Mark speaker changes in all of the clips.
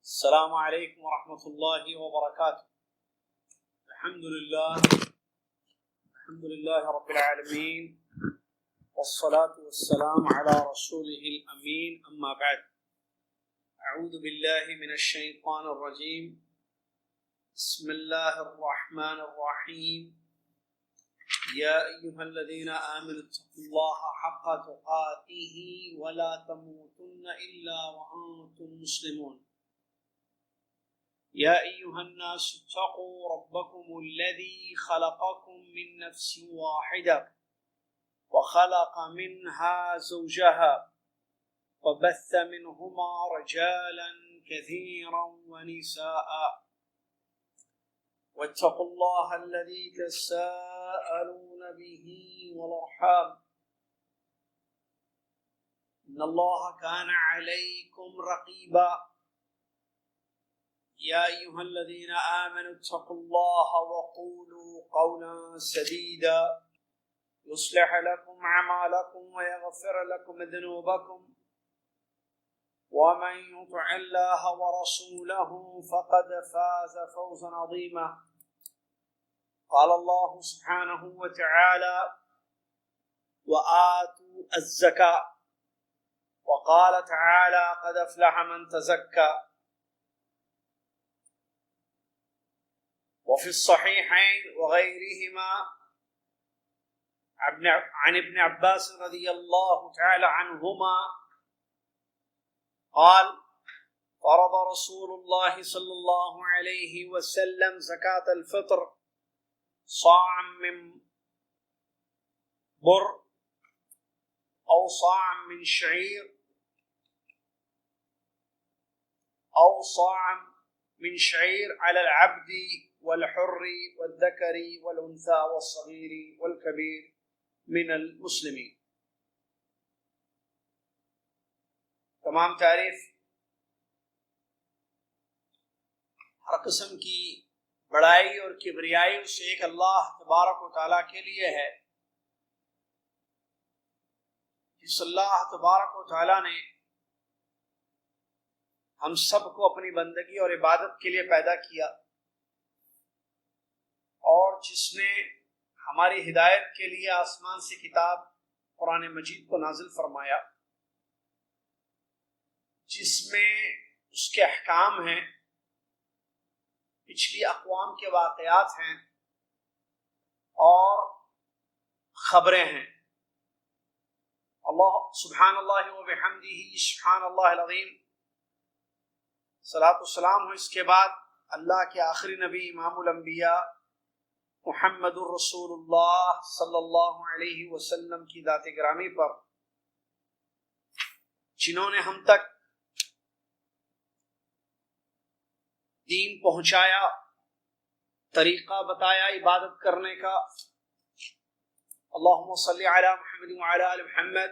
Speaker 1: السلام عليكم ورحمة الله وبركاته. الحمد لله رب العالمين، والصلاة والسلام على رسوله الأمين، أما بعد. أعوذ بالله من الشيطان الرجيم. بسم الله الرحمن الرحيم. يا أيها الذين آمنوا اتقوا الله حق تقاته ولا تموتن إلا وأنتم مسلمون. يا أيها الناس اتقوا ربكم الذي خلقكم من نفس واحدة وخلق منها زوجها وبث منهما رجالا كثيرا ونساء واتقوا الله الذي تساءلون به والأرحام إن الله كان عليكم رقيبا. يا أيها الذين آمنوا اتقوا الله وقولوا قولا سديدا يصلح لكم أعمالكم ويغفر لكم ذنوبكم ومن يطع الله ورسوله فقد فاز فوزا عظيما. قال الله سبحانه وتعالى: وآتوا الزكاة. وقال تعالى: قد أفلح من تزكى. وفي الصحيحين وغيرهما عن ابن عباس رضي الله تعالى عنهما قال: فرض رسول الله صلى الله عليه وسلم زكاة الفطر صاعا من بر أو صاعا من شعير أو صاعا من شعير على العبد والحر والذكر والأنثى والصغير والكبير من المسلمين. تمام تعریف ہر قسم کی بڑائی اور کبریائی اس ایک اللہ تبارک و تعالیٰ کے لیے ہے، جس اللہ تبارک و تعالیٰ نے ہم سب کو اپنی بندگی اور عبادت کے لیے پیدا کیا، اور جس نے ہماری ہدایت کے لیے آسمان سے کتاب قرآن مجید کو نازل فرمایا، جس میں اس کے احکام ہیں، پچھلی اقوام کے واقعات ہیں اور خبریں ہیں۔ اللہ سبحان اللہ و بحمدہ سبحان اللہ العظیم، صلاۃ والسلام ہو اس کے بعد اللہ کے آخری نبی امام الانبیاء محمد الرسول اللہ صلی اللہ علیہ وسلم کی ذات گرامی پر، جنہوں نے ہم تک دین پہنچایا، طریقہ بتایا عبادت کرنے کا۔ اللہم صلی علی محمد وعلی آل محمد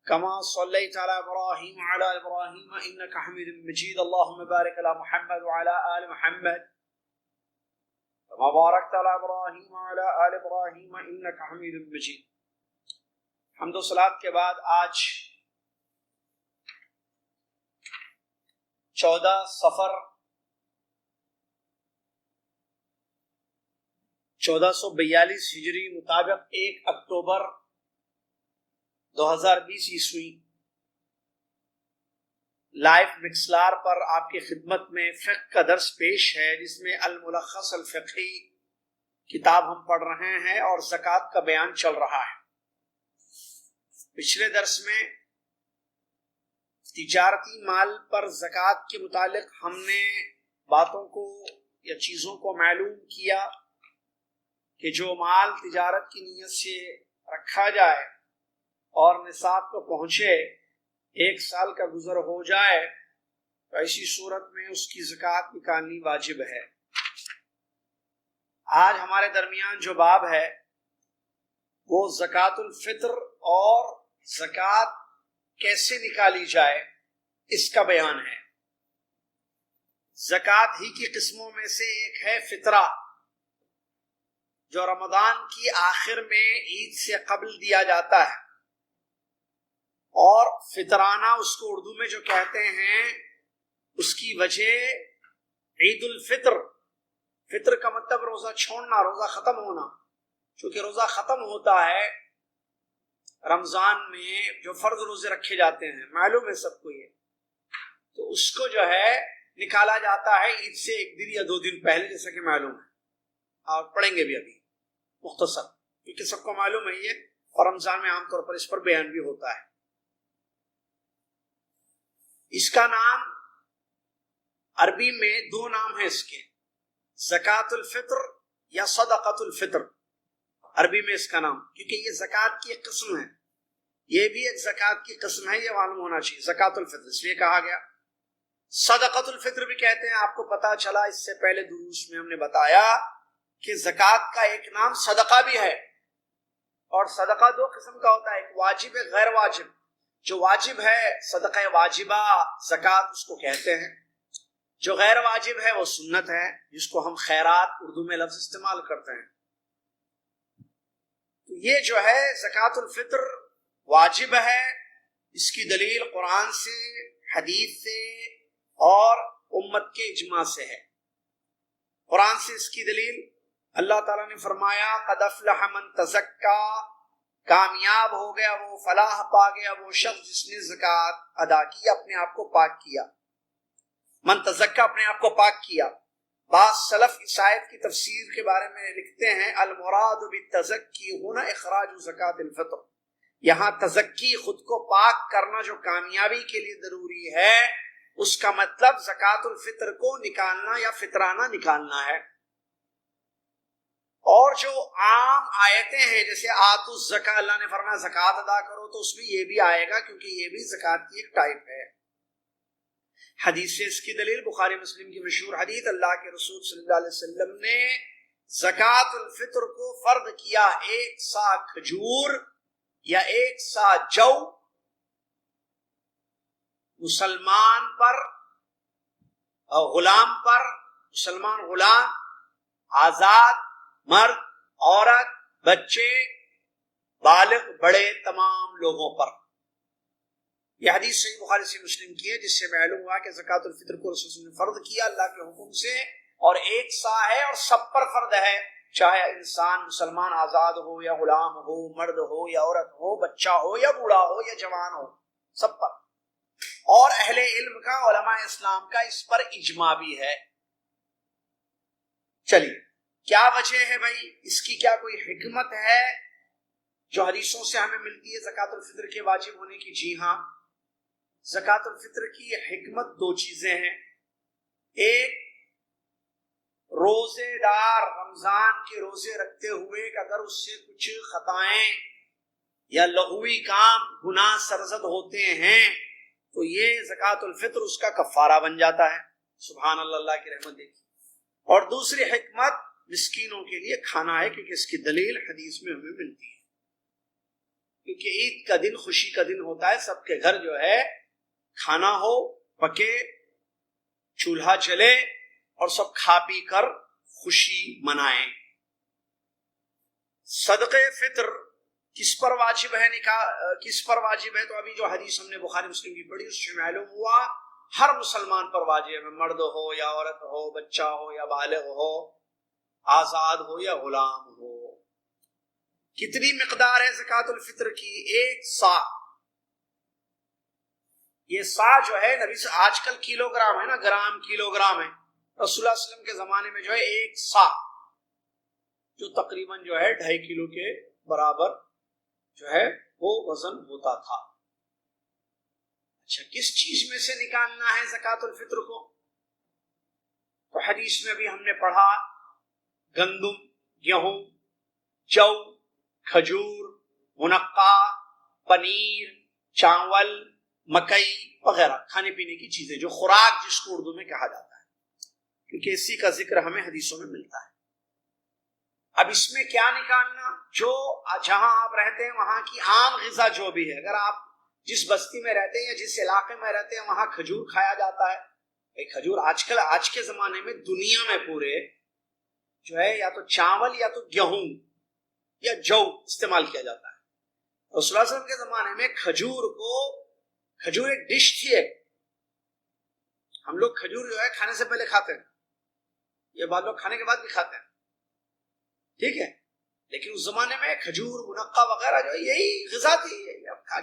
Speaker 1: کما صلیت علی ابراہیم وعلی آل ابراہیم انک حمید مجید۔ اللہم بارک علی محمد وعلی آل محمد کما بارکت علی ابراہیم وعلی آل ابراہیم انک حمید مجید۔ حمد و صلات کے بعد آج 14 صفر 1442 ہجری مطابق 1 اکتوبر 2020 عیسوی لائف مکسلار پر آپ کی خدمت میں فقہ کا درس پیش ہے، جس میں الملخص الفقہی کتاب ہم پڑھ رہے ہیں اور زکوٰۃ کا بیان چل رہا ہے۔ پچھلے درس میں تجارتی مال پر زکوٰۃ کے متعلق ہم نے باتوں کو یا چیزوں کو معلوم کیا کہ جو مال تجارت کی نیت سے رکھا جائے اور نصاب کو پہنچے، 1 سال کا گزر ہو جائے، تو ایسی صورت میں اس کی زکوٰۃ نکالنی واجب ہے۔ آج ہمارے درمیان جو باب ہے وہ زکوٰۃ الفطر اور زکوٰۃ کیسے نکالی جائے اس کا بیان ہے۔ زکوٰۃ ہی کی قسموں میں سے ایک ہے فطرہ، جو رمضان کی آخر میں عید سے قبل دیا جاتا ہے، اور فطرانہ اس کو اردو میں جو کہتے ہیں اس کی وجہ عید الفطر، فطر کا مطلب روزہ چھوڑنا، روزہ ختم ہونا، چونکہ روزہ ختم ہوتا ہے رمضان میں جو فرض روزے رکھے جاتے ہیں، معلوم ہے سب کو یہ، تو اس کو جو ہے نکالا جاتا ہے عید سے ایک دن یا 2 دن پہلے، جیسا کہ معلوم ہے، اور پڑھیں گے بھی ابھی مختصر، کیونکہ سب کو معلوم ہے یہ، اور رمضان میں عام طور پر اس پر بیان بھی ہوتا ہے۔ اس کا نام عربی میں 2 نام ہیں اس کے، زکوٰۃ الفطر یا صدقۃ الفطر، عربی میں اس کا نام، کیونکہ یہ زکوٰۃ کی ایک قسم ہے، یہ بھی ایک زکوٰۃ کی قسم ہے، یہ معلوم ہونا چاہیے، زکوٰۃ الفطر اس لیے کہا گیا۔ صدقۃ الفطر بھی کہتے ہیں، آپ کو پتا چلا اس سے پہلے دروس میں ہم نے بتایا کہ زکوٰۃ کا ایک نام صدقہ بھی ہے، اور صدقہ 2 قسم کا ہوتا ہے، ایک واجب ہے، غیر واجب۔ جو واجب ہے صدقہ واجبہ زکوٰۃ اس کو کہتے ہیں، جو غیر واجب ہے وہ سنت ہے، جس کو ہم خیرات اردو میں لفظ استعمال کرتے ہیں۔ تو یہ جو ہے زکوٰۃ الفطر واجب ہے، اس کی دلیل قرآن سے، حدیث سے اور امت کے اجماع سے ہے۔ قرآن سے اس کی دلیل اللہ تعالیٰ نے فرمایا قد افلح من تزکا، کامیاب ہو گیا وہ، فلاح پا گیا وہ شخص جس نے زکوٰۃ ادا کی، اپنے آپ کو پاک کیا۔ من تزکا، اپنے آپ کو پاک کیا۔ بعض سلف اس آیت کی تفسیر کے بارے میں لکھتے ہیں المراد بالتزکی ہنا اخراج زکوٰۃ الفطر، یہاں تزکی خود کو پاک کرنا جو کامیابی کے لیے ضروری ہے، اس کا مطلب زکوٰۃ الفطر کو نکالنا یا فطرانہ نکالنا ہے۔ اور جو عام آیتیں ہیں جیسے آتوا الزکاۃ، اللہ نے فرمایا زکوٰۃ ادا کرو، تو اس میں یہ بھی آئے گا کیونکہ یہ بھی زکوٰۃ کی ایک ٹائپ ہے۔ حدیث سے اس کی دلیل بخاری مسلم کی مشہور حدیث، اللہ کے رسول صلی اللہ علیہ وسلم نے زکوٰۃ الفطر کو فرض کیا 1 سا کھجور یا 1 سا جو مسلمان پر، غلام پر، مسلمان غلام، آزاد مرد، عورت، بچے، بالغ، بڑے، تمام لوگوں پر۔ یہ حدیث صحیح بخاری سے مسلم کی ہے، جس سے معلوم ہوا کہ زکوٰۃ الفطر کو رسول صلی اللہ علیہ وسلم نے فرض کیا اللہ کے حکم سے، اور 1 سا ہے اور سب پر فرض ہے، چاہے انسان مسلمان آزاد ہو یا غلام ہو، مرد ہو یا عورت ہو، بچہ ہو یا بوڑھا ہو یا جوان ہو، سب پر۔ اور اہل علم کا، علماء اسلام کا اس پر اجماع بھی ہے۔ چلیے کیا وجہ ہے بھائی، اس کی کیا کوئی حکمت ہے جو حدیثوں سے ہمیں ملتی ہے زکوٰۃ الفطر کے واجب ہونے کی؟ جی ہاں، زکوٰۃ الفطر کی حکمت 2 چیزیں ہیں۔ ایک، روزے دار رمضان کے روزے رکھتے ہوئے اگر اس سے کچھ خطائیں یا لغوی کام، گناہ سرزد ہوتے ہیں تو یہ زکوٰۃ الفطر اس کا کفارہ بن جاتا ہے۔ سبحان اللہ، اللہ کی رحمت دیکھی۔ اور دوسری حکمت مسکینوں کے لیے کھانا ہے، کیونکہ اس کی دلیل حدیث میں ہمیں ملتی ہے، کیونکہ عید کا دن خوشی کا دن ہوتا ہے، سب کے گھر جو ہے کھانا ہو، پکے، چولہا جلے اور سب کھا پی کر خوشی منائیں۔ صدقہ فطر کس پر واجب ہے، کس پر واجب ہے؟ تو ابھی جو حدیث ہم نے بخاری مسلم کی پڑھی اس سے معلوم ہوا ہر مسلمان پر واجب ہے، مرد ہو یا عورت ہو، بچہ ہو یا بالغ ہو، آزاد ہو یا غلام ہو۔ کتنی مقدار ہے زکوٰۃ الفطر کی؟ 1 سا۔ یہ سا جو ہے نبی سے، آج کل کلو گرام ہے نا، گرام کلو گرام ہے، رسول اللہ علیہ وسلم کے زمانے میں جو ہے 1 سا، جو تقریباً جو ہے 2.5 کلو کے برابر جو ہے وہ وزن ہوتا تھا۔ اچھا، کس چیز میں سے نکالنا ہے زکوٰۃ الفطر کو؟ تو حدیث میں بھی ہم نے پڑھا گندم، گیہوں، جو، کھجور، منقع، پنیر، چاول، مکئی وغیرہ کھانے پینے کی چیزیں، جو خوراک جس کو اردو میں کہا جاتا ہے، کیونکہ اسی کا ذکر ہمیں حدیثوں میں ملتا ہے۔ اب اس میں کیا نکالنا؟ جو جہاں آپ رہتے ہیں وہاں کی عام غذا جو بھی ہے، اگر آپ جس بستی میں رہتے ہیں یا جس علاقے میں رہتے ہیں وہاں کھجور کھایا جاتا ہے۔ کھجور آج کے زمانے میں دنیا میں پورے جو ہے یا تو چاول یا تو گیہوں یا جو استعمال کیا جاتا ہے۔ رسول اللہ صلی اللہ علیہ وسلم کے زمانے میں کھجور ایک ڈش تھی، ہم لوگ کھجور جو ہے کھانے سے پہلے کھاتے ہیں، یہ بعض لوگ کھانے کے بعد بھی کھاتے ہیں، ٹھیک ہے، لیکن اس زمانے میں کھجور منقع وغیرہ جو ہے یہی غذا تھی.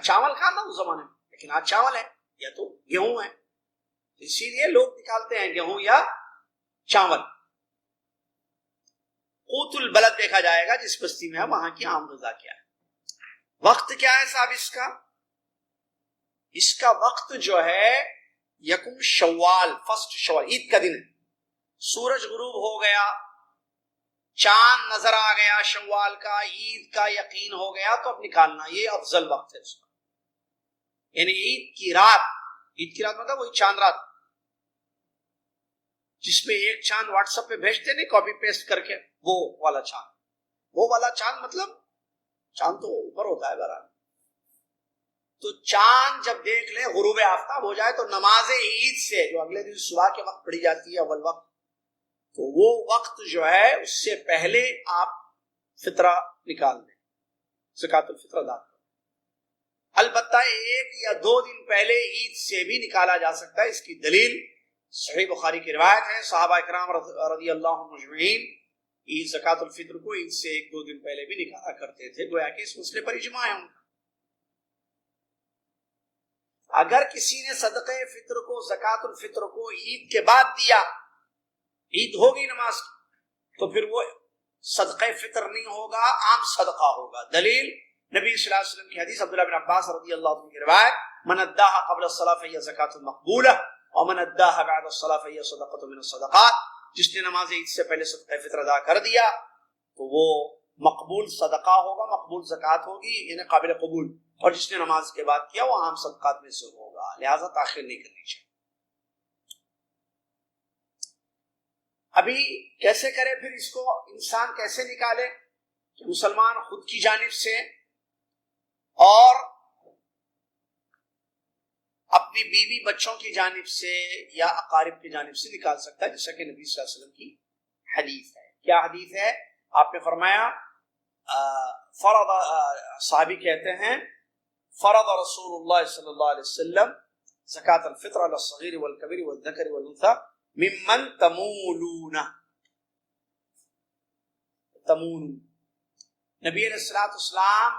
Speaker 1: چاول کھانا اس زمانے میں، لیکن آج چاول ہے یا تو گیہوں ہے، اسی لیے لوگ نکالتے ہیں گیہوں یا چاول. قوت البلد دیکھا جائے گا جس بستی میں ہے وہاں کی عام غذا کیا ہے. وقت کیا ہے صاحب اس کا وقت جو ہے یکم شوال، فرسٹ شوال، عید کا دن ہے. سورج غروب ہو گیا، چاند نظر آ گیا شوال کا، عید کا یقین ہو گیا تو اب نکالنا، یہ افضل وقت ہے اس کا. یعنی عید کی رات مطلب وہی چاند رات جس میں ایک چاند واٹس ایپ پہ بھیجتے نہیں کاپی پیسٹ کر کے، وہ والا چاند مطلب چاند تو اوپر ہوتا ہے برابر. تو چاند جب دیکھ لیں غروب آفتاب ہو جائے تو نماز عید سے جو اگلے دن صبح کے وقت پڑھی جاتی ہے اول وقت، تو وہ وقت جو ہے اس سے پہلے آپ فطرہ نکال دیں، زکوٰۃ الفطر ادا کریں. البتہ 1 یا 2 دن پہلے عید سے بھی نکالا جا سکتا ہے. اس کی دلیل صحیح بخاری کی روایت ہے، صحابہ اکرام رضی اللہ عنہم اجمعین عید زکوٰۃ الفطر کو عید سے 1-2 دن پہلے بھی نکالا کرتے تھے، گویا کہ اس مسئلے پر اجماع ہے ان کا. اگر کسی نے صدقہ فطر کو، زکوٰۃ الفطر کو عید کے بعد دیا، عید ہوگی نماز کی، تو پھر وہ صدقہ فطر نہیں ہوگا، عام صدقہ ہوگا. دلیل نبی صلی اللہ علیہ وسلم کی حدیث، عبداللہ بن عباس رضی اللہ عنہ کی روایت، من اداها قبل الصلاۃ فهي زکوۃ مقبولہ ومن اداها بعد الصلاۃ فهي صدقۃ من الصدقات. جس نے نماز عید سے پہلے صدقہ فطر ادا کر دیا تو وہ مقبول صدقہ ہوگا، مقبول زکوٰۃ ہوگی، یعنی قابل قبول. اور جس نے نماز کے بعد کیا وہ عام صدقات میں سے ہوگا، لہذا تاخیر نہیں کرنی چاہیے. ابھی کیسے کرے پھر اس کو انسان کیسے نکالے؟ کہ مسلمان خود کی جانب سے اور اپنی بیوی بچوں کی جانب سے یا اقارب کی جانب سے نکال سکتا ہے، جیسا کہ نبی صلی اللہ علیہ وسلم کی حدیث ہے. کیا حدیث ہے؟ آپ نے فرمایا فرض، صحابی کہتے ہیں فرض رسول اللہ صلی اللہ علیہ وسلم زکوٰۃ الفطر علی الصغیر والکبیر والذکر والانثی ممن تمولون. نبی علیہ السلام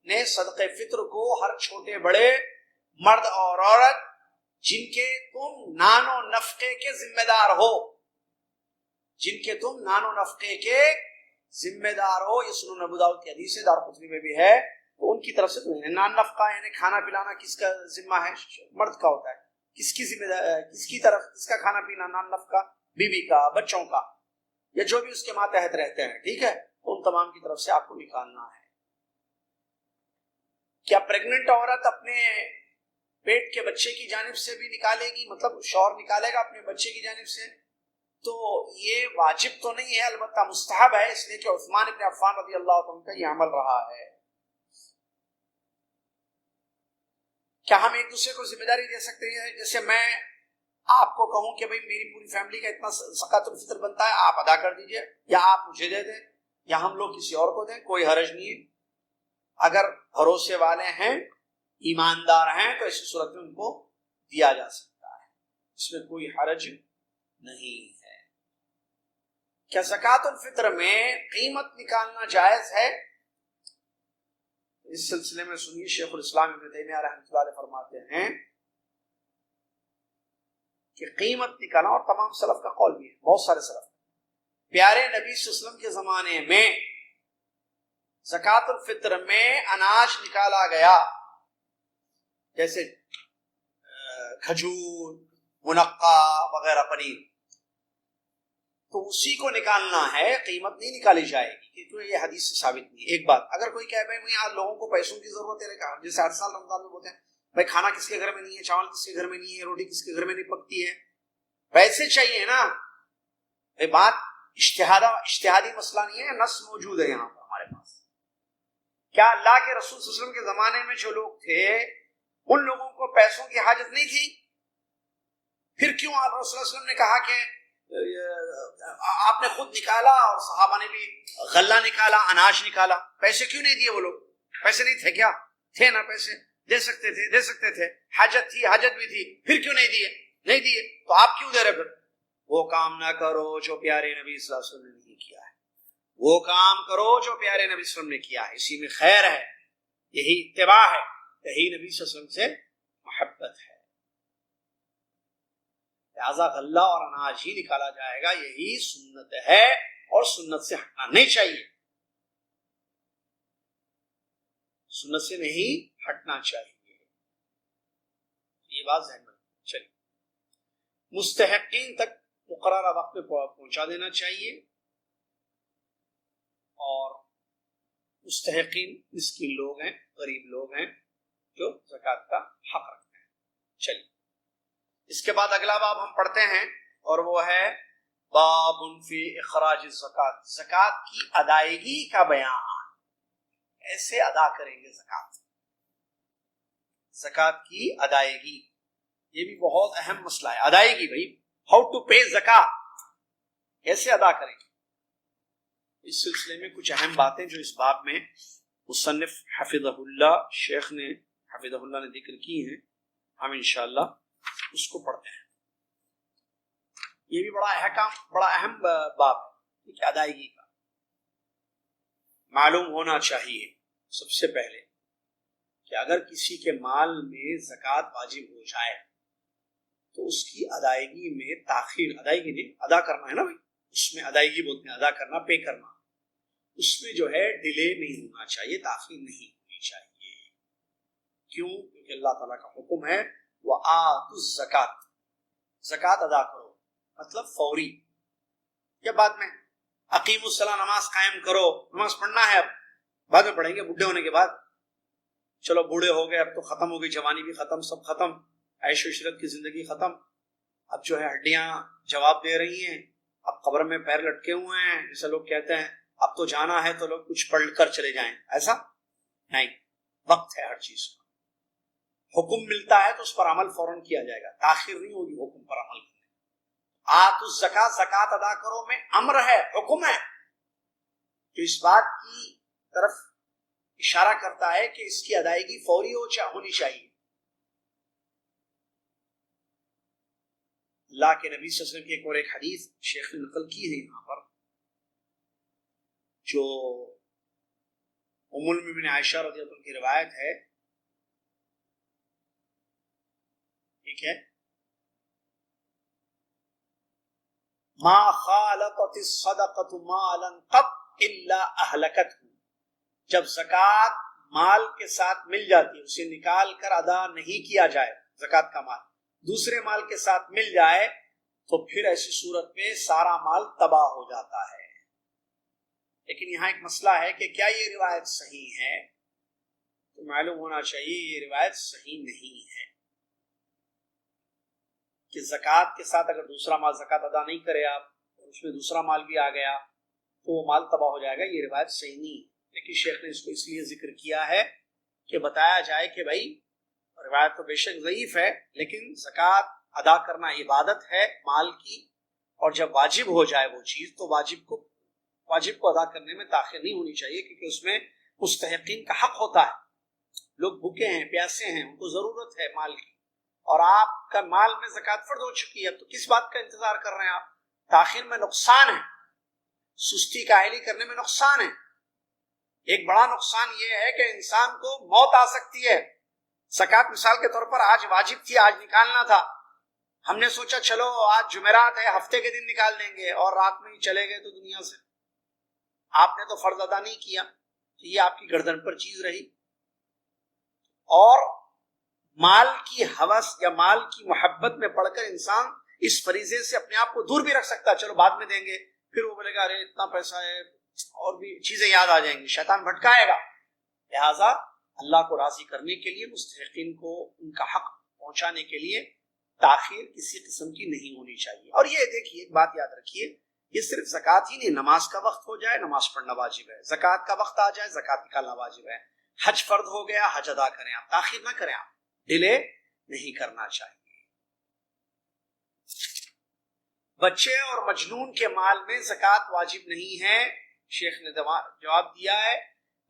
Speaker 1: نے صدقہ فطر کو ہر چھوٹے بڑے مرد اور عورت جن کے تم نان و نفقے کے ذمہ دار ہو، یہ سنن ابو داؤد کی حدیث ہے، دارقطنی میں بھی ہے. تو ان کی طرف سے تو نان نفقہ یعنی کھانا پلانا کس کا ذمہ ہے؟ مرد کا ہوتا ہے. کس کی ذمہ دار، کس کا کھانا پینا؟ نان نفقہ بیوی کا، بچوں کا، یا جو بھی اس کے ماتحت رہتے ہیں، ٹھیک ہے. تو ان تمام کی طرف سے آپ کو نکالنا ہے. کیا پریگننٹ عورت اپنے پیٹ کے بچے کی جانب سے بھی نکالے گی؟ مطلب شوہر نکالے گا اپنے بچے کی جانب سے؟ تو یہ واجب تو نہیں ہے، البتہ مستحب ہے، اس لیے کہ عثمان بن عفان رضی اللہ عنہ کا یہ عمل رہا ہے. کیا ہم ایک دوسرے کو ذمہ داری دے سکتے ہیں؟ جیسے میں آپ کو کہوں کہ بھئی میری پوری فیملی کا اتنا زکوٰۃ الفطر بنتا ہے، آپ ادا کر دیجئے، یا آپ مجھے دے دیں، یا ہم لوگ کسی اور کو دیں، کوئی حرج نہیں ہے. اگر بھروسے والے ہیں، ایماندار ہیں، تو ایسی صورت میں ان کو دیا جا سکتا ہے، اس میں کوئی حرج نہیں ہے. کیا زکوٰۃ الفطر میں قیمت نکالنا جائز ہے؟ اس سلسلے میں سنیے، شیخ الاسلام ابن تیمیہ رحمۃ اللہ علیہ فرماتے ہیں کہ قیمت نکالنا، اور تمام سلف کا قول بھی ہے، بہت سارے سلف، پیارے نبی صلی اللہ علیہ وسلم کے زمانے میں زکوٰۃ الفطر میں اناج نکالا گیا، جیسے کھجور، منقع وغیرہ، پنیر، تو اسی کو نکالنا ہے، قیمت نہیں نکالی جائے گی، کیونکہ یہ حدیث سے ثابت نہیں ہے. ایک بات، اگر کوئی کہے بھائی میں آج لوگوں کو پیسوں کی ضرورت ہے، جیسے ہر سال رمضان میں بولتے ہیں بھائی کھانا کس کے گھر میں نہیں ہے، چاول کس کے گھر میں نہیں ہے، روٹی کس کے گھر میں نہیں پکتی ہے، پیسے چاہیے نا. یہ بات اجتہادی مسئلہ نہیں ہے، نص موجود ہے یہاں پر ہمارے پاس. کیا اللہ کے رسول صلی اللہ علیہ وسلم کے زمانے میں جو لوگ تھے ان لوگوں کو پیسوں کی حاجت نہیں تھی؟ پھر کیوں آپ رسول اللہ علیہ وسلم نے کہا کہ آپ نے خود نکالا اور صحابہ نے بھی غلہ نکالا، اناج نکالا؟ پیسے کیوں نہیں دیے وہ لوگ؟ پیسے نہیں تھے کیا؟ تھے نا، پیسے دے سکتے تھے، حاجت تھی، حاجت بھی تھی، پھر کیوں نہیں دیے؟ نہیں دیے تو آپ کیوں دے رہے؟ پھر وہ کام نہ کرو جو پیارے نبی صلی اللہ علیہ وسلم نے نہیں کیا ہے، وہ کام کرو جو پیارے نبی صلی اللہ علیہ وسلم نے کیا ہے، اسی میں خیر ہے، یہی اتباع ہے، یہی نبی صلی اللہ علیہ وسلم سے محبت ہے۔ لہذا غلہ اور اناج ہی نکالا جائے گا، یہی سنت ہے اور سنت سے ہٹنا نہیں چاہیے، سنت سے نہیں ہٹنا چاہیے، یہ بات ذہن میں۔ چلیے، مستحقین تک مقررہ وقت پہ پہنچا دینا چاہیے، اور مستحقین مسکین لوگ ہیں، غریب لوگ ہیں جو زکوٰۃ کا حق رکھتے ہیں۔ چلیے، اس کے بعد اگلا باب ہم پڑھتے ہیں اور وہ ہے باب فی اخراج الزکوٰۃ، زکوٰۃ کی ادائیگی کا بیان، ایسے ادا کریں گے زکوٰۃ، زکوٰۃ کی ادائیگی، یہ بھی بہت اہم مسئلہ ہے، ادائیگی، بھائی ہاؤ ٹو پے زکوٰۃ، کیسے ادا کریں گے؟ اس سلسلے میں کچھ اہم باتیں جو اس باب میں مصنف حفظہ اللہ، شیخ نے حفظہ اللہ نے ذکر کی ہیں، ہم انشاءاللہ اس کو پڑھتے ہیں۔ یہ بھی بڑا اہم باب ہے کہ ادائیگی کا معلوم ہونا چاہیے سب سے پہلے کہ اگر کسی کے مال میں زکوٰۃ واجب ہو جائے تو اس کی ادائیگی میں تاخیر، ادائیگی نہیں، ادا کرنا ہے نا بھائی، اس میں ادائیگی بولتے ہیں، ادا کرنا، پے کرنا، اس میں جو ہے ڈیلے نہیں ہونا چاہیے، تاخیر نہیں ہونی چاہیے۔ کیوں؟ کیونکہ اللہ تعالیٰ کا حکم ہے وَآتُوا الزَّکَاۃَ، زکوٰۃ ادا کرو، مطلب فوری، یا بعد میں اقیم الصلاۃ، نماز قائم کرو، نماز پڑھنا ہے، اب بعد میں پڑھیں گے بوڑھے ہونے کے بعد، چلو بوڑھے ہو گئے، اب تو ختم ہو گئی، جوانی بھی ختم، سب ختم، عیش و عشرت کی زندگی ختم، اب جو ہے ہڈیاں جواب دے رہی ہیں، اب قبر میں پیر لٹکے ہوئے ہیں، جیسے لوگ کہتے ہیں اب تو جانا ہے تو لوگ کچھ پڑھ کر چلے جائیں، ایسا نہیں، وقت ہے ہر چیز کا، حکم ملتا ہے تو اس پر عمل فوراً کیا جائے گا، تاخیر نہیں ہوگی حکم پر عمل کرنے۔ آتوا الزکاۃ، زکوٰۃ ادا کرو میں امر ہے، حکم ہے، تو اس بات کی طرف اشارہ کرتا ہے کہ اس کی ادائیگی فوری ہونی چاہیے۔ اللہ کے نبی صلی اللہ علیہ وسلم کی ایک اور ایک حدیث شیخ نے نقل کی ہے یہاں پر، جو ام المؤمنین عائشہ رضی اللہ عنہ کی روایت ہے، ٹھیک ہے، ما خالطت الصدقۃ مالا قط الا اہلکتہ، جب زکوٰۃ مال کے ساتھ مل جاتی ہے، اسے نکال کر ادا نہیں کیا جائے، زکوٰۃ کا مال دوسرے مال کے ساتھ مل جائے تو پھر ایسی صورت میں سارا مال تباہ ہو جاتا ہے۔ لیکن یہاں ایک مسئلہ ہے کہ کیا یہ روایت صحیح ہے؟ تو معلوم ہونا چاہیے یہ روایت صحیح نہیں ہے، کہ زکوٰۃ کے ساتھ اگر دوسرا مال زکوٰۃ ادا نہیں کرے آپ، اس میں دوسرا مال بھی آ گیا تو وہ مال تباہ ہو جائے گا، یہ روایت صحیح نہیں ہے۔ لیکن شیخ نے اس کو اس لیے ذکر کیا ہے کہ بتایا جائے کہ بھائی روایت تو بے شک ضعیف ہے، لیکن زکوٰۃ ادا کرنا عبادت ہے مال کی، اور جب واجب ہو جائے وہ چیز تو واجب کو ادا کرنے میں تاخیر نہیں ہونی چاہیے، کیونکہ اس میں مستحقین کا حق ہوتا ہے، لوگ بھوکے ہیں، پیاسے ہیں، ان کو ضرورت ہے مال کی، اور آپ کا مال میں زکوٰۃ فرض ہو چکی ہے، تو کس بات کا انتظار کر رہے ہیں آپ؟ تاخیر میں نقصان ہے، سستی کاہلی کرنے میں نقصان ہے۔ ایک بڑا نقصان یہ ہے کہ انسان کو موت آ سکتی ہے۔ زکوٰۃ مثال کے طور پر آج واجب تھی، آج نکالنا تھا، ہم نے سوچا چلو آج جمعرات ہے، ہفتے کے دن نکال دیں گے، اور رات میں ہی چلے گئے تو دنیا سے، آپ نے تو فرض ادا نہیں کیا، تو یہ آپ کی گردن پر چیز رہی۔ اور مال کی ہوس یا مال کی محبت میں پڑھ کر انسان اس فریضے سے اپنے آپ کو دور بھی رکھ سکتا ہے، چلو بعد میں دیں گے، پھر وہ بولے گا ارے اتنا پیسہ ہے، اور بھی چیزیں یاد آ جائیں گی، شیطان بھٹکائے گا۔ لہٰذا اللہ کو راضی کرنے کے لیے، مستحقین کو ان کا حق پہنچانے کے لیے تاخیر کسی قسم کی نہیں ہونی چاہیے۔ اور یہ دیکھیے ایک بات یاد رکھیے، یہ صرف زکوٰۃ ہی نہیں، نماز کا وقت ہو جائے نماز پڑھنا واجب ہے، زکوٰۃ کا وقت آ جائے زکوٰۃ نکالنا واجب ہے، حج فرض ہو گیا حج ادا کریں، آپ تاخیر نہ کریں، آپ ڈیلے نہیں کرنا چاہیے۔ بچے اور مجنون کے مال میں زکوٰۃ واجب نہیں ہے، شیخ نے جواب دیا ہے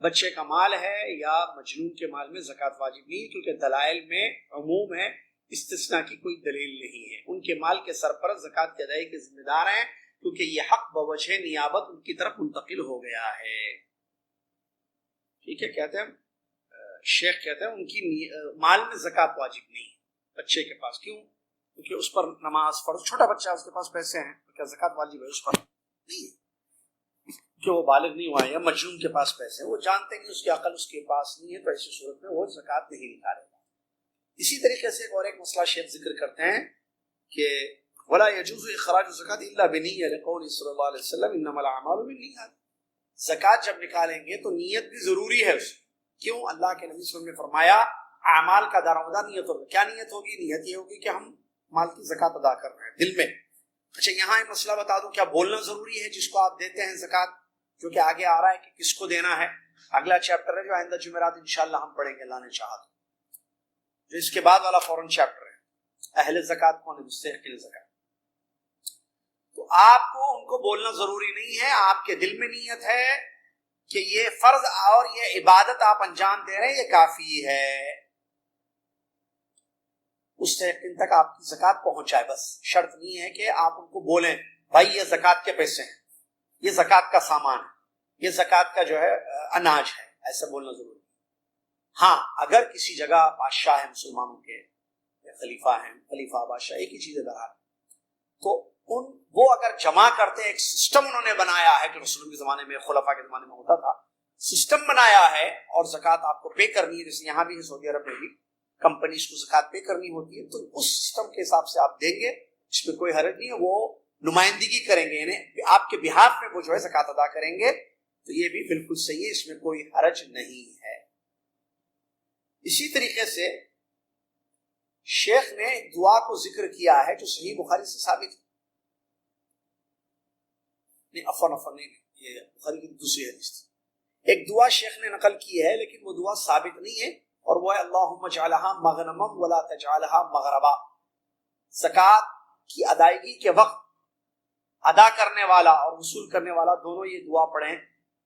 Speaker 1: بچے کا مال ہے یا مجنون کے مال میں زکوٰۃ واجب نہیں، کیونکہ دلائل میں عموم ہے، استثناء کی کوئی دلیل نہیں ہے. ان کے مال کے سرپرست زکوٰۃ کی ادائیگی کے ذمہ دار ہیں کیونکہ یہ حق بوجہ نیابت ان کی طرف منتقل ہو گیا ہے. ٹھیک ہے. کہتے ہیں شیخ کہتے ہیں ان کی مال میں زکوٰۃ واجب نہیں ہے بچے کے پاس. کیوں؟ کیونکہ اس پر نماز فرض, چھوٹا بچہ اس کے پاس پیسے ہیں تو کیا زکوٰۃ واجب ہے اس پر؟ نہیں ہے کہ وہ بالغ نہیں ہوا ہے. یا مجنون کے پاس پیسے ہیں, وہ جانتے ہیں کہ اس کی عقل اس کے پاس نہیں ہے, تو ایسی صورت میں وہ زکوٰۃ نہیں نکالے گا. اسی طریقے سے ایک اور ایک مسئلہ شیخ ذکر کرتے ہیں کہ ولا يجوز اخراج الزکوٰۃ الا بنیہ لقول صلی اللہ علیہ وسلم انما الاعمال بالنیات. زکوٰۃ جب نکالیں گے تو نیت بھی ضروری ہے اس کی. کیوں؟ اللہ کے نبی صلی اللہ علیہ وسلم نے فرمایا اعمال کا دارمدار نیت ہوگا. کیا نیت ہوگی؟ نیت یہ ہوگی کہ ہم مال کی زکوٰۃ ادا کر رہے ہیں دل میں. اچھا یہاں ایک مسئلہ بتا دوں, کیا بولنا ضروری ہے جس کو آپ دیتے ہیں زکوٰۃ, جو کہ آگے آ رہا ہے کہ کس کو دینا ہے؟ اگلا چیپٹر ہے جو آئندہ جمعرات انشاءاللہ ہم پڑھیں گے اللہ نے چاہا تو. جو اس کے بعد والا فوراً چیپٹر ہے اہل زکوٰۃ کون ہے, مستحق زکوٰۃ. تو آپ کو ان کو بولنا ضروری نہیں ہے, آپ کے دل میں نیت ہے کہ یہ فرض اور یہ عبادت آپ انجام دے رہے ہیں, یہ کافی ہے. اس دن تک آپ کی زکوٰۃ پہنچ جائے بس. شرط نہیں ہے کہ آپ ان کو بولیں بھائی یہ زکوٰۃ کے پیسے ہیں, یہ زکوٰۃ کا سامان ہے, یہ زکوٰۃ کا جو ہے اناج ہے, ایسا بولنا ضروری. ہاں اگر کسی جگہ بادشاہ ہے مسلمانوں کے, خلیفہ ہیں, خلیفہ بادشاہ ایک ہی چیز ہے بہرحال, تو وہ اگر جمع کرتے ہیں, ایک سسٹم انہوں نے بنایا ہے کہ رسول کے زمانے میں, خلفاء کے زمانے میں ہوتا تھا, سسٹم بنایا ہے اور زکوٰۃ آپ کو پے کرنی ہے, جیسے یہاں بھی ہے سعودی عرب میں بھی کمپنیز کو زکوٰۃ پے کرنی ہوتی ہے, تو اس سسٹم کے حساب سے آپ دیں گے, اس میں کوئی حرج نہیں ہے. وہ نمائندگی کریں گے, یعنی آپ کے بہاف میں وہ جو ہے زکوٰۃ ادا کریں گے, تو یہ بھی بالکل صحیح ہے, اس میں کوئی حرج نہیں ہے. اسی طریقے سے شیخ نے دعا کو ذکر کیا ہے جو صحیح بخاری سے ثابت ہے. نہیں یہ بخاری کی دوسری حدیث تھی. ایک دعا شیخ نے نقل کی ہے لیکن وہ دعا ثابت نہیں ہے, اور وہ ہے اللہم اجعلھا مغنما ولا تجعلھا مغربا. زکوٰۃ کی ادائیگی کے وقت ادا کرنے والا اور وصول کرنے والا دونوں یہ دعا پڑھیں.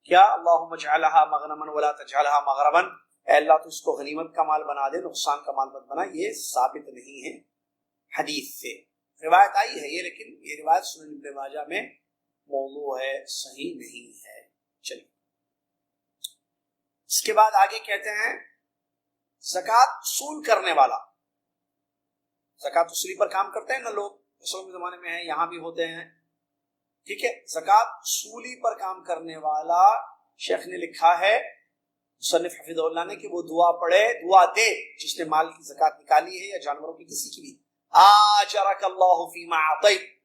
Speaker 1: کیا؟ اللہم اجعلھا مغنما ولا تجعلھا مغربا, اے اللہ تو اس کو غنیمت کا مال بنا دے, نقصان کا مال مت بنا. یہ ثابت نہیں ہے حدیث سے, روایت آئی ہے یہ, لیکن یہ روایت سنن ابن ماجہ میں موضوع ہے, صحیح نہیں ہے. چلیے اس کے بعد آگے کہتے ہیں زکوٰۃ وصول کرنے والا. زکوٰۃ وصولی پر کام کرتے ہیں نا لوگ, رسول کے زمانے میں ہیں, یہاں بھی ہوتے ہیں. ٹھیک ہے, زکوٰۃ وصولی پر کام کرنے والا شیخ نے لکھا ہے مصنف حفظہ اللہ نے کہ وہ دعا پڑھے, دعا دے جس نے مال کی زکوٰۃ نکالی ہے یا جانوروں کی کسی کی بھی. آجرک اللہ فیما اعطیت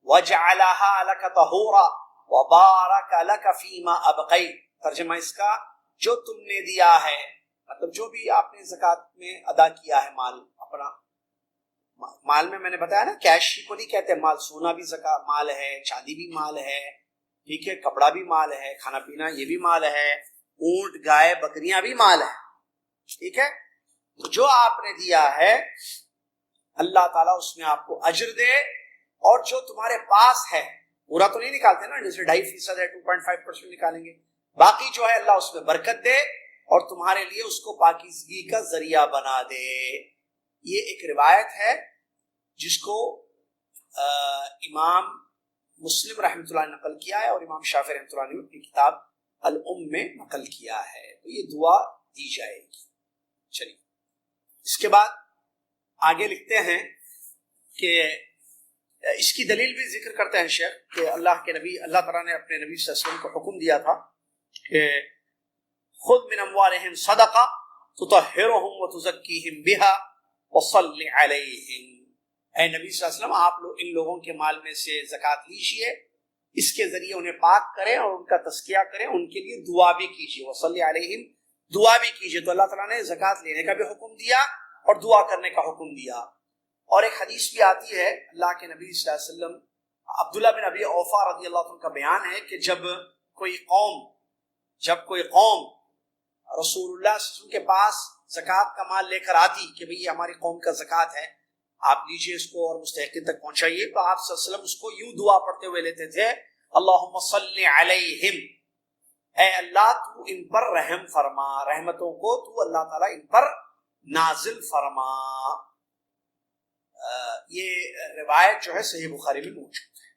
Speaker 1: وجعلھا لک طہورا وبارک لک فیما ابقیت. ترجمہ اس کا, جو تم نے دیا ہے, مطلب جو بھی آپ نے زکوٰۃ میں ادا کیا ہے مال اپنا, مال میں نے بتایا نا کیش کو نہیں کہتے مال, سونا بھی زکوٰۃ مال ہے, چاندی بھی مال ہے, ٹھیک ہے, کپڑا بھی مال ہے, کھانا پینا یہ بھی مال ہے, اونٹ گائے بکریاں بھی مال ہے. ٹھیک ہے, تو جو آپ نے دیا ہے اللہ تعالیٰ اس میں آپ کو اجر دے, اور جو تمہارے پاس ہے پورا تو نہیں نکالتے نا, جیسے 2.5% ہے 2.5% نکالیں گے, باقی جو ہے اللہ اس میں برکت دے اور تمہارے لیے اس کو پاکیزگی کا ذریعہ بنا دے. یہ ایک روایت ہے جس کو امام مسلم رحمۃ اللہ نے نقل کیا ہے اور امام شافعی رحمۃ اللہ نے اپنی کتاب الام میں نقل کیا ہے. تو یہ دعا دی جائے گی. چلیے اس کے بعد آگے لکھتے ہیں کہ اس کی دلیل بھی ذکر کرتے ہیں شیخ کہ اللہ تعالیٰ نے اپنے نبی صلی اللہ علیہ وسلم کو حکم دیا تھا کہ خذ من اموالہم صدقہ تطہرہم وتزکیہم بہا وصل علیہم. اے نبی صلی اللہ علیہ وسلم آپ لوگ ان لوگوں کے مال میں سے زکوٰۃ لیجئے, اس کے ذریعے انہیں پاک کریں اور ان کا تزکیہ کریں, ان کے لیے دعا بھی کیجیے, وصل علیہم دعا بھی کیجیے. تو اللہ تعالیٰ نے زکوٰۃ لینے کا بھی حکم دیا اور دعا کرنے کا حکم دیا. اور ایک حدیث بھی آتی ہے اللہ کے نبی صلی اللہ علیہ وسلم, عبداللہ بن ابی اوفا رضی اللہ عنہ کا بیان ہے کہ جب کوئی قوم رسول اللہ صلی اللہ علیہ وسلم کے پاس زکوٰۃ کا مال لے کر آتی کہ بھئی یہ ہماری قوم کا زکوٰۃ ہے, آپ لیجئے اس کو اور مستحقین تک پہنچائیے, تو آپ صلی اللہ علیہ وسلم اس کو یوں دعا پڑھتے ہوئے لیتے تھے, اللہم صلی علیہم, اے اللہ تو ان پر رحم فرما, رحمتوں کو تو اللہ تعالیٰ ان پر نازل فرما. یہ روایت جو ہے صحیح بخاری میں موجود ہے.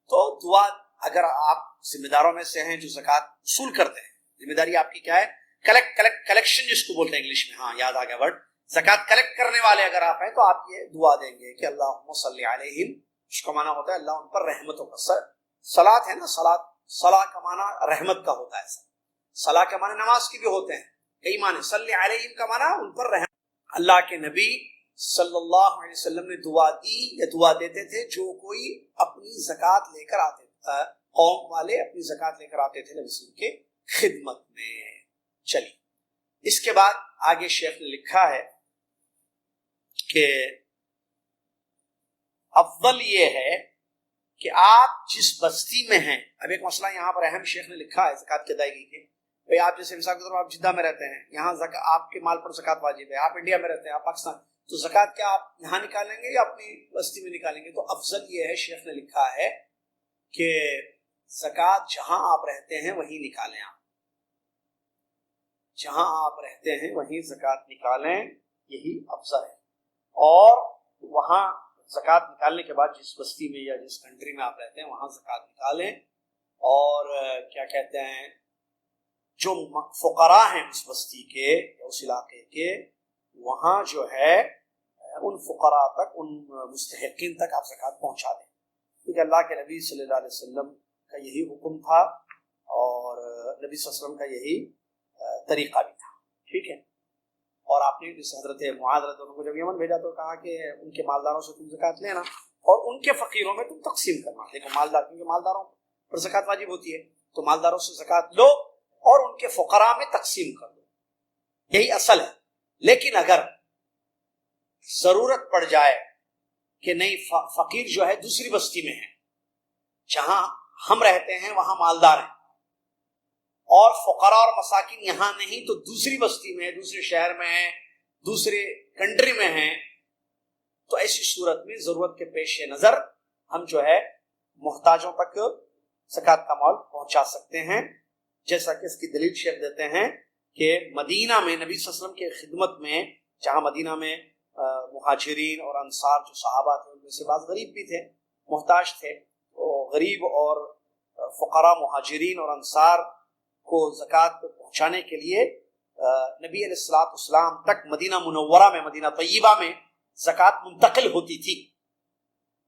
Speaker 1: تو دعا اگر آپ ذمہ داروں میں سے ہیں جو زکوٰۃ وصول کرتے ہیں، ذمہ داری آپ کی کیا ہے؟ کلیکشن جس کو بولتے ہیں انگلش میں، ہاں یاد آ گیا ورڈ، زکوٰۃ کلیکٹ کرنے والے اگر آپ ہیں تو آپ یہ دعا دیں گے کہ اللہم صلی علیہم، اس کا معنی ہوتا ہے اللہ ان پر رحمتوں کا، صلاۃ ہے نا، صلاح کا معنی رحمت کا ہوتا ہے، صلاح کے معنی نماز کی بھی ہوتے ہیں، کئی معنی، صلی علیہم کا معنی ان پر رحمت. اللہ کے نبی صلی اللہ علیہ وسلم نے دعا دی یا دعا دیتے تھے جو کوئی اپنی زکوٰۃ لے کر آتے تھے، قوم والے اپنی زکوٰۃ لے کر آتے تھے نبی صلی اللہ علیہ وسلم کے خدمت میں. چلیے اس کے بعد آگے شیخ نے لکھا ہے کہ افضل یہ ہے کہ آپ جس بستی میں ہیں، اب ایک مسئلہ یہاں پر اہم شیخ نے لکھا ہے زکوٰۃ کی ادائیگی کے، بھئی آپ جیسے مثال کے طور پر آپ جدہ میں رہتے ہیں، یہاں آپ کے مال پر زکوٰۃ واجب ہے، آپ انڈیا میں رہتے ہیں، آپ پاکستان، تو زکوٰۃ کیا آپ یہاں نکالیں گے یا اپنی بستی میں نکالیں گے؟ تو افضل یہ ہے، شیخ نے لکھا ہے کہ زکوٰۃ جہاں آپ رہتے ہیں وہیں نکالیں، آپ جہاں آپ رہتے ہیں وہیں زکوٰۃ نکالیں، یہی افضل ہے. اور وہاں زکوٰۃ نکالنے کے بعد جس بستی میں یا جس کنٹری میں آپ رہتے ہیں وہاں زکوٰۃ نکالیں. اور کیا کہتے ہیں، جو فقراء ہیں اس بستی کے یا اس علاقے کے، وہاں جو ہے ان فقراء تک، ان مستحقین تک آپ زکوٰۃ پہنچا دیں، کیونکہ اللہ کے نبی صلی اللہ علیہ وسلم کا یہی حکم تھا اور نبی صلی اللہ علیہ وسلم کا یہی طریقہ بھی تھا. ٹھیک ہے. اور آپ نے جس حضرت معاذ رضی اللہ عنہ کو جب یمن بھیجا تو کہا کہ ان کے مالداروں سے تم زکوٰۃ لینا اور ان کے فقیروں میں تم تقسیم کرنا. دیکھو مالدار، کیونکہ مالداروں پر زکوٰۃ واجب ہوتی ہے، تو مالداروں سے زکوٰۃ لو اور ان کے فقراء میں تقسیم کر دو، یہی اصل ہے. لیکن اگر ضرورت پڑ جائے کہ نہیں فقیر جو ہے دوسری بستی میں ہے، جہاں ہم رہتے ہیں وہاں مالدار ہیں اور فقراء اور مساکین یہاں نہیں، تو دوسری بستی میں، دوسرے شہر میں ہیں، دوسرے کنٹری میں ہیں، تو ایسی صورت میں ضرورت کے پیش نظر ہم جو ہے محتاجوں تک زکوٰۃ کا مال پہنچا سکتے ہیں. جیسا کہ اس کی دلیل شیخ دیتے ہیں کہ مدینہ میں نبی صلی اللہ علیہ وسلم کے خدمت میں، جہاں مدینہ میں مہاجرین اور انصار جو صحابہ تھے ان میں سے بعض غریب بھی تھے، محتاج تھے، تو غریب اور فقراء مہاجرین اور انصار کو زکوٰۃ پہنچانے کے لیے نبی علیہ الصلوۃ والسلام تک مدینہ منورہ میں، مدینہ طیبہ میں زکوٰۃ منتقل ہوتی تھی،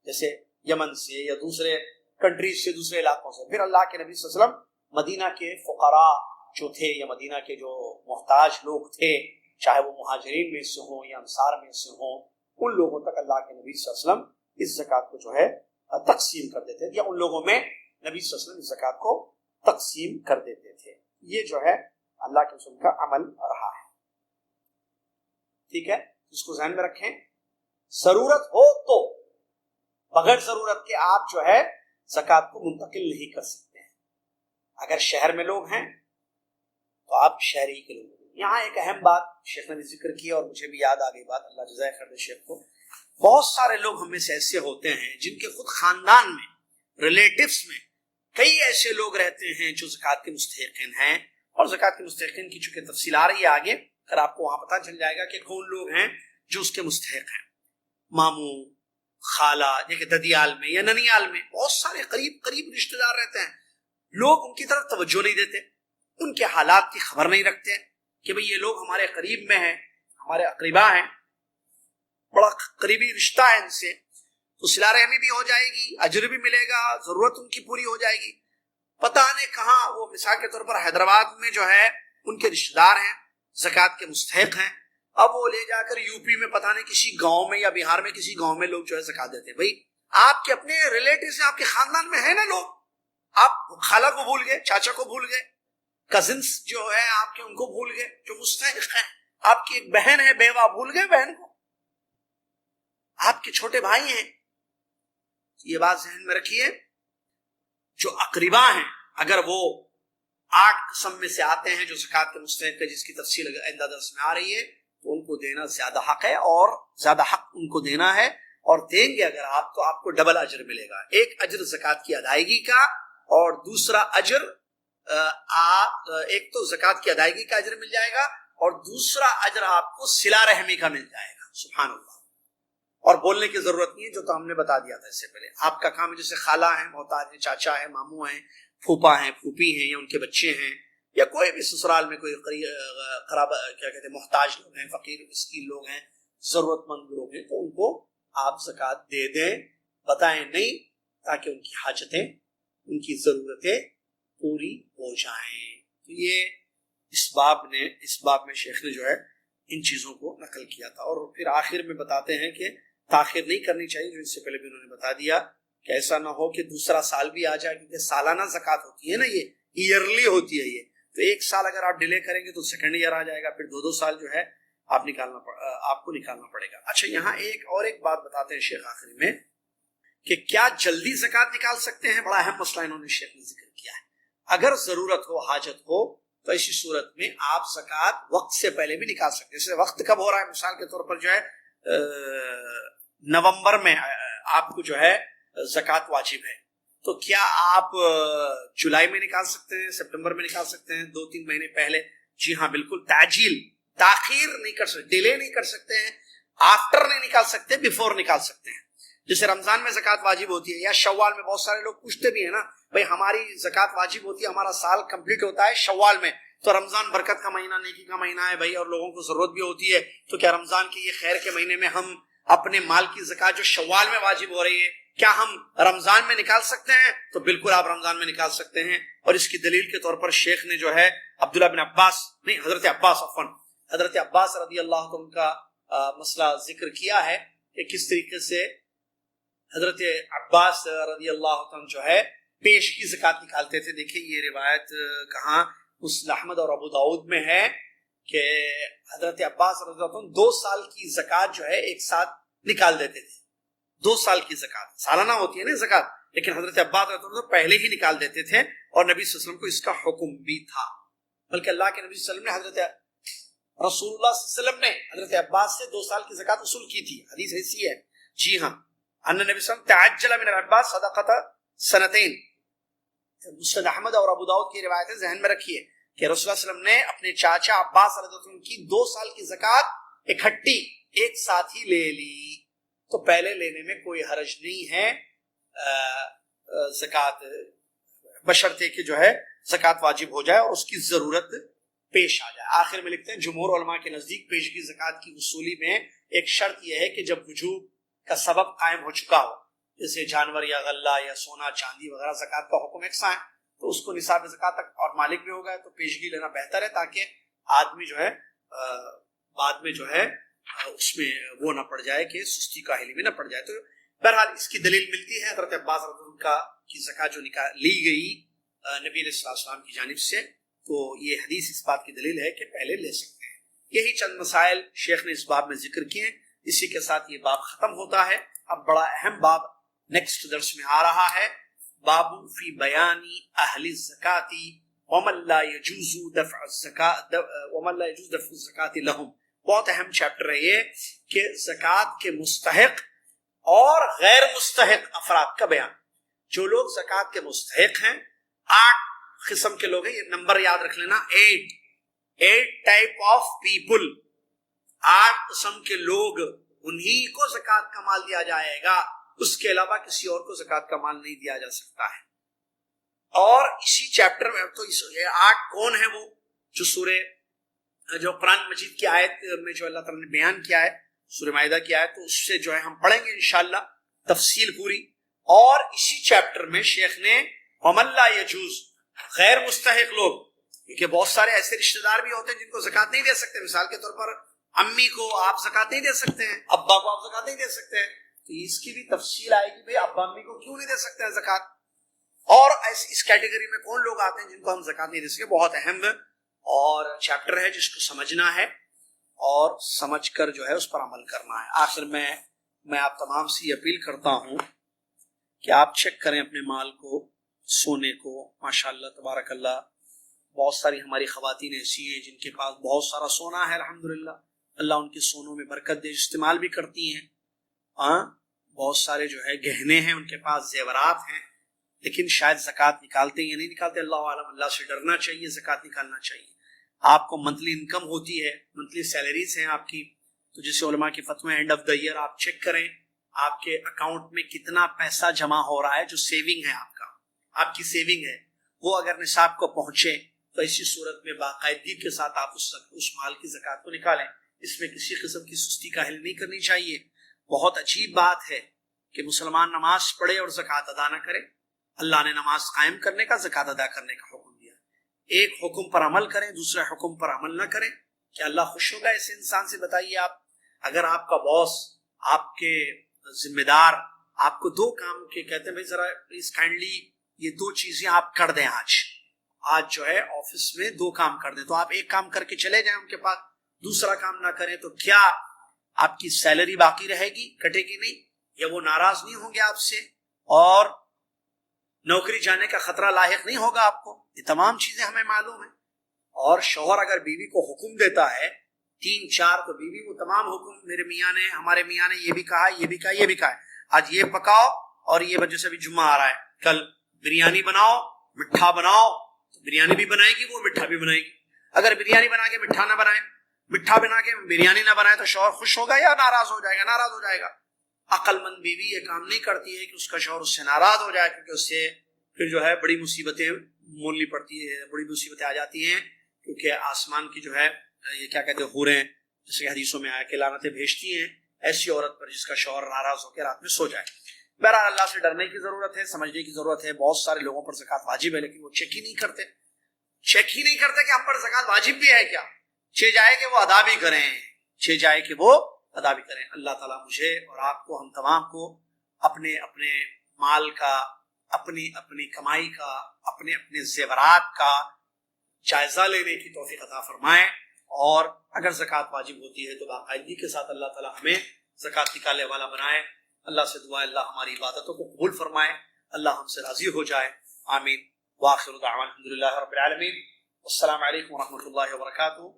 Speaker 1: جیسے یمن سے یا دوسرے کنٹریز سے، دوسرے علاقوں سے. پھر اللہ کے نبی صلی اللہ علیہ وسلم مدینہ کے فقراء جو تھے یا مدینہ کے جو محتاج لوگ تھے، چاہے وہ مہاجرین میں سے ہوں یا انصار میں سے ہوں، ان لوگوں تک اللہ کے نبی صلی اللہ علیہ وسلم اس زکوٰۃ کو جو ہے تقسیم کر دیتے تھے، یا ان لوگوں میں نبی صلی اللہ علیہ وسلم اس زکوٰۃ کو تقسیم کر دیتے تھے. یہ جو ہے اللہ کے رسول کا عمل رہا ہے. ٹھیک ہے، اس کو ذہن میں رکھیں. ضرورت ہو تو، بغیر ضرورت کے آپ جو ہے زکوٰۃ کو منتقل نہیں کر سکتے ہیں. اگر شہر میں لوگ ہیں تو آپ شہری کے لوگ. یہاں ایک اہم بات شیخ نے ذکر کی اور مجھے بھی یاد آ گئی بات، اللہ جزائے خیر دے شیخ کو. بہت سارے لوگ ہم میں سے ایسے ہوتے ہیں جن کے خود خاندان میں، ریلیٹیوز میں کئی ایسے لوگ رہتے ہیں جو زکوٰۃ کے مستحقین ہیں، اور زکوٰۃ کے مستحقین کی چونکہ تفصیل آ رہی ہے آگے، اگر آپ کو وہاں پتہ چل جائے گا کہ کون لوگ ہیں جو اس کے مستحق ہیں. ماموں، خالہ، جیسے ددیال میں یا ننیال میں بہت سارے قریب رشتہ دار رہتے ہیں. لوگ ان کی طرف توجہ نہیں دیتے، ان کے حالات کی خبر نہیں رکھتے کہ بھئی یہ لوگ ہمارے قریب میں ہیں، ہمارے اقربا ہیں، بڑا قریبی رشتہ ہے ان سے، تو صلہ رحمی بھی ہو جائے گی، اجر بھی ملے گا، ضرورت ان کی پوری ہو جائے گی. پتہ نہیں کہاں وہ، مثال کے طور پر حیدرآباد میں جو ہے ان کے رشتہ دار ہیں، زکوٰۃ کے مستحق ہیں، اب وہ لے جا کر یو پی میں پتہ نہیں کسی گاؤں میں یا بہار میں کسی گاؤں میں لوگ جو ہے زکوٰۃ دیتے ہیں. بھائی آپ کے اپنے ریلیٹیوز ہیں، آپ کے خاندان میں ہیں نا لوگ، آپ خالہ کو بھول گئے، چاچا کو بھول گئے، کزنس جو ہے آپ کے ان کو بھول گئے جو مستحق ہیں. آپ کی ایک بہن ہے بیوہ، بھول گئے بہن کو. آپ کے چھوٹے بھائی ہیں. یہ بات ذہن میں رکھیے، جو اقربا ہیں اگر وہ 8 قسم میں سے آتے ہیں جو زکوٰۃ کے مستحق ہے، جس کی تفصیل آئندہ درس میں آ رہی ہے، تو ان کو دینا زیادہ حق ہے، اور زیادہ حق ان کو دینا ہے. اور دیں گے اگر آپ تو آپ کو ڈبل اجر ملے گا، ایک اجر زکوٰۃ کی ادائیگی کا اور دوسرا اجر ایک تو زکوٰۃ کی ادائیگی کا اجر مل جائے گا اور دوسرا اجر آپ کو صلہ رحمی کا مل جائے گا. سبحان اللہ. اور بولنے کی ضرورت نہیں ہے، جو تو ہم نے بتا دیا تھا اس سے پہلے. آپ کا کام ہے جیسے خالہ ہیں، محتاج ہیں، چاچا ہے، ماموں ہیں، پھوپا ہیں، پھوپھی ہیں، یا ان کے بچے ہیں، یا کوئی بھی سسرال میں کوئی قرابہ کیا کہتے ہیں محتاج لوگ ہیں، فقیر مسکین لوگ ہیں، ضرورت مند لوگ ہیں، تو ان کو آپ زکوٰۃ دے دیں، بتائیں نہیں، تاکہ ان کی حاجتیں، ان کی ضرورتیں پوری ہو جائیں. تو یہ اس باب میں شیخ نے جو ہے ان چیزوں کو نقل کیا تھا. اور پھر آخر میں بتاتے ہیں کہ تاخیر نہیں کرنی چاہیے، جو اس سے پہلے بھی انہوں نے بتا دیا کہ ایسا نہ ہو کہ دوسرا سال بھی آ جائے، کیونکہ سالانہ زکوٰۃ ہوتی ہے نا، یہ ایئرلی ہوتی ہے. یہ تو ایک سال اگر آپ ڈیلے کریں گے تو سیکنڈ ایئر آ جائے گا، پھر دو سال جو ہے آپ کو نکالنا پڑے گا. اچھا، یہاں ایک بات بتاتے ہیں شیخ آخری میں کہ کیا جلدی زکوٰۃ نکال سکتے ہیں؟ بڑا اہم مسئلہ انہوں نے شیخ نے ذکر کیا ہے. اگر ضرورت ہو، حاجت ہو، تو ایسی صورت میں آپ زکوٰۃ وقت سے پہلے بھی نکال سکتے ہیں. جیسے وقت کب ہو رہا ہے، مثال کے طور پر جو ہے نومبر میں آپ کو جو ہے زکوٰۃ واجب ہے، تو کیا آپ جولائی میں نکال سکتے ہیں، سپٹمبر میں نکال سکتے ہیں، 2-3 مہینے پہلے؟ جی ہاں، بالکل. تاخیر نہیں کر سکتے، ڈیلے نہیں کر سکتے ہیں، آفٹر نہیں نکال سکتے، بیفور نکال سکتے ہیں. جیسے رمضان میں زکوٰۃ واجب ہوتی ہے، یا شوال میں. بہت سارے لوگ پوچھتے بھی ہیں نا، بھائی ہماری زکوٰۃ واجب ہوتی ہے، ہمارا سال کمپلیٹ ہوتا ہے شوال میں، تو رمضان برکت کا مہینہ، نیکی کا مہینہ ہے بھائی، اور لوگوں کو ضرورت بھی ہوتی ہے، تو کیا رمضان کے یہ خیر کے مہینے میں ہم اپنے مال کی زکوٰۃ جو شوال میں واجب ہو رہی ہے، کیا ہم رمضان میں نکال سکتے ہیں؟ تو بالکل آپ رمضان میں نکال سکتے ہیں. اور اس کی دلیل کے طور پر شیخ نے جو ہے حضرت عباس رضی اللہ عنہ کا مسئلہ ذکر کیا ہے کہ کس طریقے سے حضرت عباس رضی اللہ عنہ جو ہے پیش کی زکوٰۃ نکالتے تھے. دیکھیں یہ روایت کہاں مسند احمد اور ابو داؤد میں ہے کہ حضرت عباس رضی اللہ عنہ 2 سال کی زکوٰۃ جو ہے ایک ساتھ نکال دیتے تھے. 2 سال کی زکوٰۃ سالانہ ہوتی ہے نا زکوٰۃ، لیکن حضرت عباس رضی اللہ عنہ پہلے ہی نکال دیتے تھے، اور نبی صلی اللہ علیہ وسلم کو اس کا حکم بھی تھا. بلکہ اللہ کے نبی صلی اللہ علیہ وسلم نے حضرت رسول اللہ صلی اللہ علیہ وسلم نے حضرت عباس سے 2 سال کی زکوٰۃ وصول کی تھی. حدیث ایسی ہے. جی ہاں، ان نبی صلی اللہ علیہ وسلم تعجل من العباس صدقۃ سنتین. مسند احمد اور ابو داؤد کی روایتیں ذہن میں رکھیے کہ رسول اللہ صلی اللہ علیہ وسلم نے اپنے چاچا عباس رضی اللہ عنہ کی 2 سال کی زکوٰۃ اکٹھی ایک ساتھ ہی لے لی. تو پہلے لینے میں کوئی حرج نہیں ہے زکوٰۃ، بشرطے کہ جو ہے زکوٰۃ واجب ہو جائے اور اس کی ضرورت پیش آ جائے. آخر میں لکھتے ہیں جمہور علماء کے نزدیک پیشگی زکوٰۃ کی وصولی میں ایک شرط یہ ہے کہ جب وجوب کا سبب قائم ہو چکا ہو، جیسے جانور یا غلہ یا سونا چاندی وغیرہ زکوٰۃ کا حکم یکساں ہے، تو اس کو نصاب زکوٰۃ تک اور مالک بھی ہو گئے تو پیشگی لینا بہتر ہے، تاکہ آدمی جو ہے بعد میں جو ہے اس میں وہ نہ پڑ جائے کہ سستی کاہلی میں نہ پڑ جائے. تو بہرحال اس کی دلیل ملتی ہے حضرت عباس رضی اللہ عنہ کی زکوٰۃ جو لی گئی نبی علیہ السلام کی جانب سے، تو یہ حدیث اس بات کی دلیل ہے کہ پہلے لے سکتے ہیں. یہی چند مسائل شیخ نے اس باب میں ذکر کیے. اسی کے ساتھ یہ باب ختم ہوتا ہے. اب بڑا اہم باب نیکسٹ درس میں آ رہا ہے، باب فی بیان اہل الزکاۃ ومن لا یجوز دفع الزکاۃ لهم. بہت اہم چیپٹر ہے یہ کہ زکوٰۃ کے مستحق اور غیر مستحق افراد کا بیان. جو لوگ زکوٰۃ کے مستحق ہیں، 8 قسم کے لوگ ہیں، یہ نمبر یاد رکھ لینا، 8 ٹائپ آف پیپل، 8 قسم کے لوگ، انہی کو زکوٰۃ کا مال دیا جائے گا. اس کے علاوہ کسی اور کو زکوٰۃ کا مال نہیں دیا جا سکتا ہے. اور اسی چیپٹر میں تو 8 کون ہیں؟ وہ جو قرآن مجید کی آیت میں جو اللہ تعالیٰ نے بیان کیا ہے، سورہ مائدہ کی آیت، تو اس سے جو ہے ہم پڑھیں گے انشاءاللہ تفصیل پوری. اور اسی چیپٹر میں شیخ نے ومن لا یجوز، غیر مستحق لوگ، کیونکہ بہت سارے ایسے رشتہ دار بھی ہوتے ہیں جن کو زکوٰۃ نہیں دے سکتے. مثال کے طور پر امی کو آپ زکوٰۃ نہیں دے سکتے ہیں، ابا کو آپ زکوٰۃ نہیں دے سکتے ہیں، تو اس کی بھی تفصیل آئے گی، بھئی ابا امی کو کیوں نہیں دے سکتے ہیں زکوٰۃ. اور اس کیٹیگری میں کون لوگ آتے ہیں جن کو ہم زکوٰۃ نہیں دے سکتے. بہت اہم اور چیپٹر ہے جس کو سمجھنا ہے اور سمجھ کر جو ہے اس پر عمل کرنا ہے. آخر میں آپ تمام سے یہ اپیل کرتا ہوں کہ آپ چیک کریں اپنے مال کو، سونے کو. ماشاءاللہ تبارک اللہ، بہت ساری ہماری خواتین ایسی ہیں جن کے پاس بہت سارا سونا ہے، الحمدللہ، اللہ ان کے سونوں میں برکت دے، استعمال بھی کرتی ہیں. بہت سارے جو ہے گہنے ہیں ان کے پاس، زیورات ہیں، لیکن شاید زکوٰۃ نکالتے یا نہیں نکالتے، اللہ عالم. اللہ سے ڈرنا چاہیے، زکوٰۃ نکالنا چاہیے. آپ کو منتھلی انکم ہوتی ہے، منتھلی سیلریز ہیں آپ کی، تو جیسے علماء کے فتوے اینڈ آف دا ایئر آپ چیک کریں آپ کے اکاؤنٹ میں کتنا پیسہ جمع ہو رہا ہے جو سیونگ ہے آپ کی سیونگ ہے، وہ اگر نصاب کو پہنچے تو اسی صورت میں باقاعدگی کے ساتھ آپ اس مال کی زکوٰۃ کو نکالیں. اس میں کسی قسم کی سستی کا حل نہیں کرنی چاہیے. بہت عجیب بات ہے کہ مسلمان نماز پڑھے اور زکوٰۃ ادا نہ کرے. اللہ نے نماز قائم کرنے کا، زکوٰۃ ادا کرنے کا حکم دیا. ایک حکم پر عمل کریں، دوسرے حکم پر عمل نہ کریں. کیا اللہ خوش ہوگا ایسے انسان سے؟ بتائیے آپ. اگر آپ کا باس، آپ کے ذمہ دار آپ کو دو کام کے کہتے ہیں بھائی ذرا پلیز کائنڈلی یہ دو چیزیں آپ کر دیں، آج جو ہے آفس میں دو کام کر دیں، تو آپ ایک کام کر کے چلے جائیں ان کے پاس، دوسرا کام نہ کریں، تو کیا آپ کی سیلری باقی رہے گی، کٹے گی نہیں؟ یا وہ ناراض نہیں ہوں گے آپ سے اور نوکری جانے کا خطرہ لاحق نہیں ہوگا آپ کو؟ یہ تمام چیزیں ہمیں معلوم ہیں. اور شوہر اگر بیوی کو حکم دیتا ہے 3-4 تو بیوی وہ تمام حکم، میرے میاں نے، ہمارے میاں نے یہ بھی کہا، یہ بھی کہا، یہ بھی کہا ہے، آج یہ پکاؤ، اور یہ وجہ سے بھی جمعہ آ رہا ہے، کل بریانی بناؤ، مٹھا بناؤ. بریانی بھی بنائے گی وہ، مٹھا بھی بنائے گی. اگر بریانی بنا کے مٹھا نہ بنائے، مٹھا بنا کے بریانی نہ بنائے، تو شوہر خوش ہوگا یا ناراض ہو جائے گا؟ ناراض ہو جائے گا. عقل مند بیوی یہ کام نہیں کرتی ہے کہ اس کا شوہر اس سے ناراض ہو جائے، کیونکہ اس سے پھر جو ہے بڑی مصیبتیں مولنی پڑتی ہے، بڑی مصیبتیں آ جاتی ہیں. کیونکہ آسمان کی جو ہے یہ کیا کہتے ہیں، حوریں، جیسے کہ حدیثوں میں آیا کہ لعنتیں بھیجتی ہیں ایسی عورت پر جس کا شوہر ناراض ہو کے رات میں سو جائے. بہرحال اللہ سے ڈرنے کی ضرورت ہے، سمجھنے کی ضرورت ہے. بہت سارے لوگوں پر زکوٰۃ واجب ہے لیکن وہ چیک ہی نہیں کرتے کہ ہم پر زکوٰۃ واجب بھی ہے کیا. چھ جائے کہ وہ ادا بھی کریں، اللہ تعالیٰ مجھے اور آپ کو، ہم تمام کو اپنے اپنے مال کا، اپنی اپنی کمائی کا، اپنے اپنے زیورات کا جائزہ لینے کی توفیق عطا فرمائے. اور اگر زکوٰۃ واجب ہوتی ہے تو باقاعدگی کے ساتھ اللہ تعالیٰ ہمیں زکوٰۃ نکالنے والا بنائے. اللہ سے دعا ہے اللہ ہماری عبادتوں کو قبول فرمائے، اللہ ہم سے راضی ہو جائے. آمین. وآخر دعوانا الحمدللہ رب العالمین. السلام علیکم ورحمۃ اللہ وبرکاتہ.